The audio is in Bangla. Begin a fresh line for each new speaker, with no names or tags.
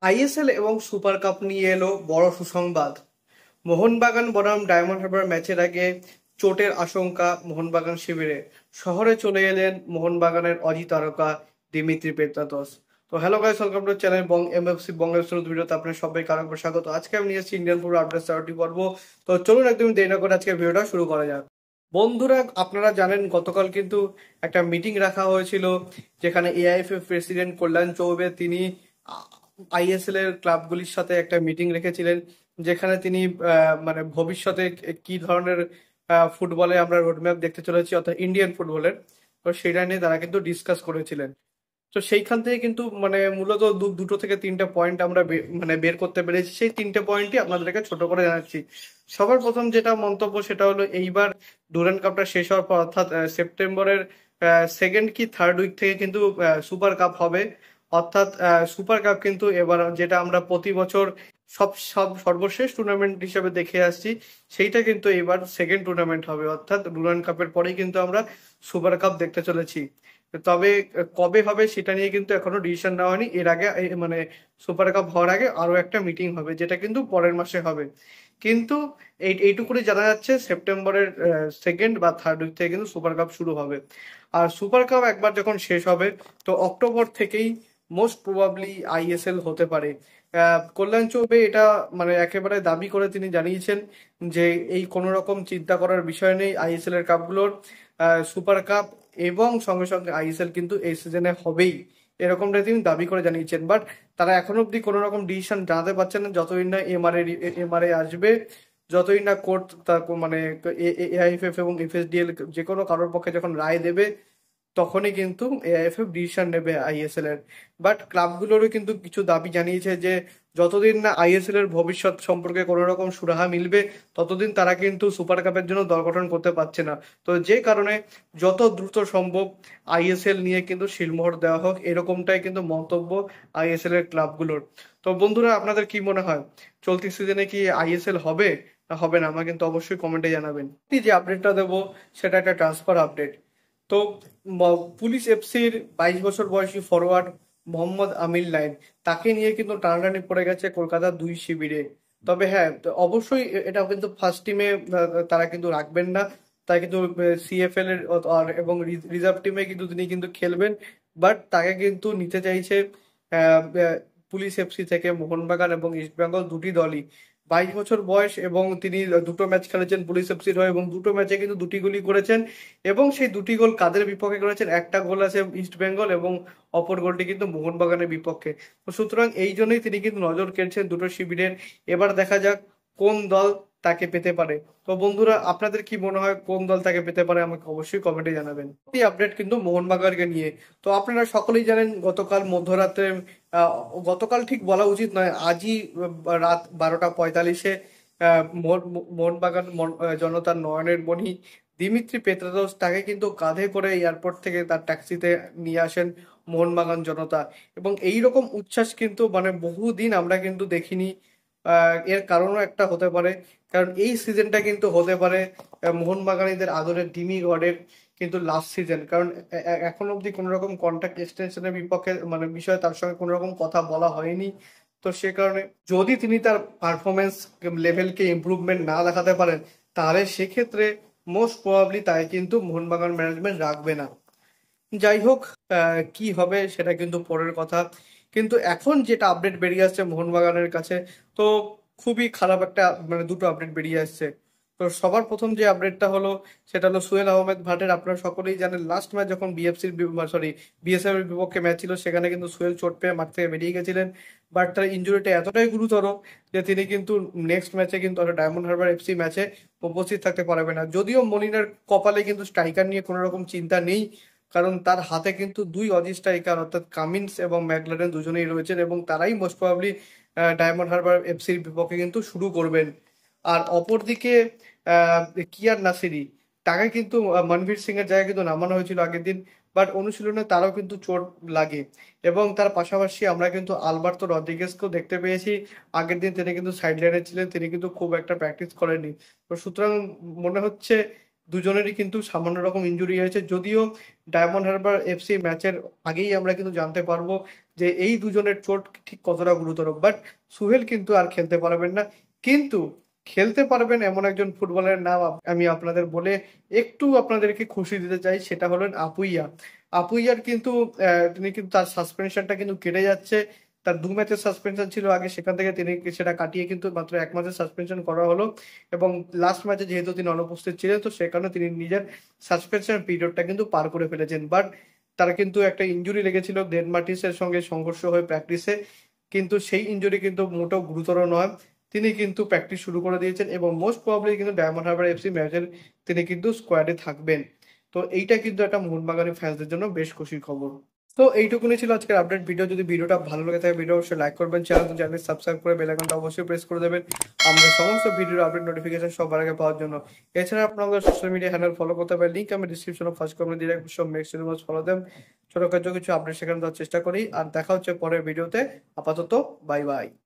আইএসএল এবং সুপার কাপ নিয়ে এলো বড় সুসংবাদ। মোহনবাগান বনাম ডায়মন্ড হারবার ম্যাচের আগে চোটের আশঙ্কা মোহনবাগান শিবিরে। শহরে চলে এলেন মোহনবাগানের অজি তারকা দিমিত্রি পেত্রাতস। তো hello guys, welcome to channel Bong MFC বঙ্গের ভিডিওতে আপনার সবাইকে আরো একবার স্বাগত। আজকে আমি নিয়ে এসেছি ইন্ডিয়ান ফুটবল আপডেট 30 পর্ব। তো চলুন একদম দেরি না করে আজকে ভিডিওটা শুরু করা যাক। বন্ধুরা, আপনারা জানেন গতকাল কিন্তু একটা মিটিং রাখা হয়েছিল, যেখানে এআইএফএফ প্রেসিডেন্ট কল্যাণ চৌবে তিনি আইএসএল এর ক্লাবগুলির সাথে একটা মিটিং রেখেছিলেন, যেখানে তিনি মানে ভবিষ্যতে কি ধরনের ফুটবলে আমরা রোডম্যাপ দেখতে চলেছি, অর্থাৎ ইন্ডিয়ান ফুটবলের। তো সেটা নিয়ে তারা কিন্তু ডিসকাস করেছিলেন। তো সেইখান থেকে কিন্তু মানে মূলত দুটো থেকে তিনটা পয়েন্ট আমরা মানে বের করতে পেরেছি। সেই তিনটে পয়েন্টই আপনাদেরকে ছোট করে জানাচ্ছি। সবার প্রথম যেটা মন্তব্য সেটা হলো, এইবার ডুরান্ড কাপটা শেষ হওয়ার পর অর্থাৎ সেপ্টেম্বরের সেকেন্ড কি থার্ড উইক থেকে কিন্তু সুপার কাপ হবে। অর্থাৎ সুপার কাপ কিন্তু এবার যেটা আমরা প্রতি বছর সব সব সর্বশেষ টুর্নামেন্ট হিসেবে দেখে আসছি, সেইটা কিন্তু এবার সেকেন্ড টুর্নামেন্ট হবে। অর্থাৎ ডুরান্ড কাপের পরেই কিন্তু আমরা সুপার কাপ দেখতে চলেছি। তবে কবে হবে সেটা নিয়ে কিন্তু এখনো ডিসিশন নেওয়া হয়নি। এর আগে মানে সুপার কাপ হওয়ার আগে আরো একটা মিটিং হবে, যেটা কিন্তু পরের মাসে হবে। কিন্তু এইটুকুনি জানা যাচ্ছে, সেপ্টেম্বরের সেকেন্ড বা থার্ড উইক থেকে কিন্তু সুপার কাপ শুরু হবে। আর সুপার কাপ একবার যখন শেষ হবে, তো অক্টোবর থেকেই মোস্ট প্রবাবলি আইএসএল হতে পারে। কল্যাণ চৌবে এটা মানে একেবারে দাবি করে তিনি জানিয়েছেন যে এই কোনো রকম চিন্তা করার বিষয় নেই, আইএসএল এর কাপগুলোর সুপার কাপ এবং সঙ্গে সঙ্গে আইএসএল কিন্তু এই সিজনে হবেই, এরকমটাই তিনি দাবি করে জানিয়েছেন। বাট তারা এখনো অব্দি কোনো রকম ডিসিশন জানাতে পারছেন না, যতদিন না এমআরএ আসবে, যতদিন না কোর্ট তার মানে এআইএফএফ এবং এফএসডিএল যে কোনো কারোর পক্ষে যখন রায় দেবে, তখনই কিন্তু এআইএফএফ ডিসিশন নেবে আইএসএল এর। বাট ক্লাবগুলোরও কিন্তু কিছু দাবি জানিয়েছে যে যতদিন না আইএসএল এর ভবিষ্যৎ সম্পর্কে কোনো রকম সুরাহা মিলবে, ততদিন তারা কিন্তু সুপার কাপের জন্য দল গঠন করতে পারছে না। তো যে কারণে যত দ্রুত সম্ভব আইএসএল নিয়ে কিন্তু শিলমোহর দেওয়া হোক, এরকমটাই কিন্তু মন্তব্য আইএসএল এর ক্লাবগুলোর। তো বন্ধুরা, আপনাদের কি মনে হয়, চলতি সিজনে কি আইএসএল হবে না হবে না? আমাকে কিন্তু অবশ্যই কমেন্টে জানাবেন। যে আপডেটটা দেবো সেটা একটা ট্রান্সফার আপডেট। তো পুলিশ এফসির 22 বছর বয়সী ফরওয়ার্ড মোহাম্মদ আমির লাইন, তাকে নিয়ে কিন্তু টানাটানি পড়ে গেছে কলকাতার দুই শিবিরে। তবে হ্যাঁ, অবশ্যই এটা কিন্তু ফার্স্ট টিমে তারা কিন্তু রাখবেন না, তাই কিন্তু সিএফএল এর এবং রিজার্ভ টিমে কিন্তু তিনি কিন্তু খেলবেন। বাট তাকে কিন্তু নিতে চাইছে পুলিশ এফসি থেকে মোহনবাগান এবং ইস্টবেঙ্গল, দুটি দলই। 22 বছর বয়স এবং তিনি দুটো ম্যাচ খেলেছেন পুলিশ এফসির হয়ে, এবং দুটো ম্যাচে কিন্তু দুটি গোলই করেছেন। এবং সেই দুটি গোল কাদের বিপক্ষে করেছেন? একটা গোল আছে ইস্ট বেঙ্গল এবং অপর গোলটি কিন্তু মোহনবাগানের বিপক্ষে। তো সুতরাং এই জন্যই তিনি কিন্তু নজর কেড়েছেন দুটো শিবিরের। এবার দেখা যাক কোন দল তাকে পেতে পারে। তো বন্ধুরা, আপনাদের কি মনে হয় কোন দল তাকে পেতে পারে? আমাকে অবশ্যই কমেন্টে জানাবেন। এই আপডেট কিন্তু মোহনবাগানকে নিয়ে। তো আপনারা সকলেই জানেন গতকাল মধ্যরাতে, গতকাল ঠিক বলা উচিত নয়, আজই রাত 12টা 45-এ মোহনবাগান জনতার নয়নের মণি দিমিত্রি পেত্রাদোস, তাকে কিন্তু কাঁধে করে এয়ারপোর্ট থেকে তার ট্যাক্সিতে নিয়ে আসেন মোহনবাগান জনতা। এবং এই রকম উচ্ছ্বাস কিন্তু মানে বহুদিন আমরা কিন্তু দেখিনি। এর কারণও একটা হতে পারে, কারণ এই সিজনটা কিন্তু হতে পারে মোহনবাগানীদের আদরের ডিমি গডের কিন্তু লাস্ট সিজন। কারণ এখন অবধি কোনো রকম কন্ট্রাক্ট এক্সটেনশনের বিপক্ষে মানে বিষয়ে তার সঙ্গে কোনো রকম কথা বলা হয়নি। তো সে কারণে যদি তিনি তার পারফরমেন্স লেভেলকে ইমপ্রুভমেন্ট না দেখাতে পারেন, তাহলে সেক্ষেত্রে মোস্ট প্রবাবলি তাই কিন্তু মোহনবাগান ম্যানেজমেন্ট রাখবে না। যাই হোক, কি হবে সেটা কিন্তু পরের কথা। কিন্তু এখন যেটা আপডেট বেরিয়ে আসছে মোহনবাগানের কাছে, তো খুবই খারাপ একটা মানে দুটো আপডেট বেরিয়ে আসছে। তো সবার প্রথম যে আপডেটটা হলো সেটা হলো সোহেল আহমেদ ভাটের। আপনারা সকলেই জানেন লাস্ট ম্যাচ যখন বিএসএফ এর বিপক্ষে ম্যাচ ছিল, সেখানে কিন্তু সোহেল চোট পেয়ে মাঠ থেকে বেরিয়ে গেছিলেন। বাট তার ইঞ্জুরিটা এতটাই গুরুতর যে তিনি কিন্তু নেক্সট ম্যাচে কিন্তু ডায়মন্ড হারবার এফসি ম্যাচে উপস্থিত থাকতে পারবে না। যদিও মলিনার কপালে কিন্তু স্ট্রাইকার নিয়ে কোনো রকম চিন্তা নেই, কারণ তার হাতে কিন্তু দুই অজি স্ট্রাইকার অর্থাৎ কামিন্স এবং ম্যাকলারেন দুজনেই রয়েছেন, এবং তারাই মোস্ট প্রবাবলি ডায়মন্ড হারবার এফসির বিপক্ষে কিন্তু শুরু করবেন। আর অপরদিকে কিয়ার নাসিরি, তাকে কিন্তু মনভীর সিং এর জায়গায় কিন্তু নামানো হয়েছিল আগের দিন। বাট অনুশীলনে তারও কিন্তু চোট লাগে। এবং তার পাশাপাশি আমরা কিন্তু আলবার্তো রদ্রিগেজকেও দেখতে পেয়েছি। আগের দিন তিনি কিন্তু সাইড লাইনে ছিলেন, তিনি কিন্তু খুব একটা প্র্যাকটিস করেননি। তো সুতরাং মনে হচ্ছে দুজনেরই কিন্তু সামান্য রকম ইনজুরি হয়েছে, যদিও ডায়মন্ড হারবার এফসি ম্যাচের আগেই আমরা কিন্তু জানতে পারবো যে এই দুজনের চোট ঠিক কতটা গুরুতর। বাট সোহেল কিন্তু আর খেলতে পারবেন না, কিন্তু খেলতে পারবেন এমন একজন ফুটবলারের নাম আমি আপনাদের বলে একটু আপনাদেরকে খুশি দিতে চাই, সেটা হলেন আপুইয়া। আপুইয়ার কিন্তু তিনি কিন্তু তার সাসপেনশনটা কিন্তু কেটে যাচ্ছে। তার 2 ম্যাচের সাসপেনশন ছিল আগে, সেখান থেকে তিনি সেটা কাটিয়ে কিন্তু মাত্র 1 মাসের সাসপেনশন করা হলো। এবং লাস্ট ম্যাচে যেহেতু তিনি অনুপস্থিত ছিলেন, তো সে কারণে তিনি নিজের সাসপেনশন পিরিয়ডটা কিন্তু পার করে ফেলেছেন। বাট তার কিন্তু একটা ইনজুরি লেগেছিল ডেন মার্টিসের সঙ্গে সংঘর্ষ হয়ে প্র্যাকটিসে, কিন্তু সেই ইনজুরি কিন্তু মোটেও গুরুতর নয়। তিনি কিন্তু প্র্যাকটিস শুরু করে দিয়েছেন এবং মোস্ট প্রবাবলি কিন্তু ডায়মন্ড হারবার এফসি ম্যাচের তিনি কিন্তু স্কোয়াডে থাকবেন। তো এইটা কিন্তু একটা মোহনবাগানী ফ্যান্সদের জন্য বেশ খুশির খবর। তো এইটুকুনি ছিল আজকের আপডেট ভিডিও। যদি ভিডিওটা ভালো লাগে থাকে ভিডিও অবশ্যই লাইক করবেন, চ্যানেল সাবস্ক্রাইব করে বেল আইকনটা অবশ্যই প্রেস করে দেবেন আমাদের সমস্ত ভিডিওর আপডেট নোটিফিকেশন সবার আগে পাওয়ার জন্য। এছাড়া আপনাদের সোশ্যাল মিডিয়া হ্যান্ডেল ফলো করতে পারেন, লিঙ্ক আমি ডিসক্রিপশনে ফার্স্ট কমেন্ট দিয়ে রাখবো। সব মেক শিওর ফলো দেন, ছোটখাটো কিছু আপডেট সেখানে দেওয়ার চেষ্টা করি। আর দেখা হচ্ছে পরের ভিডিওতে। আপাতত বাই বাই।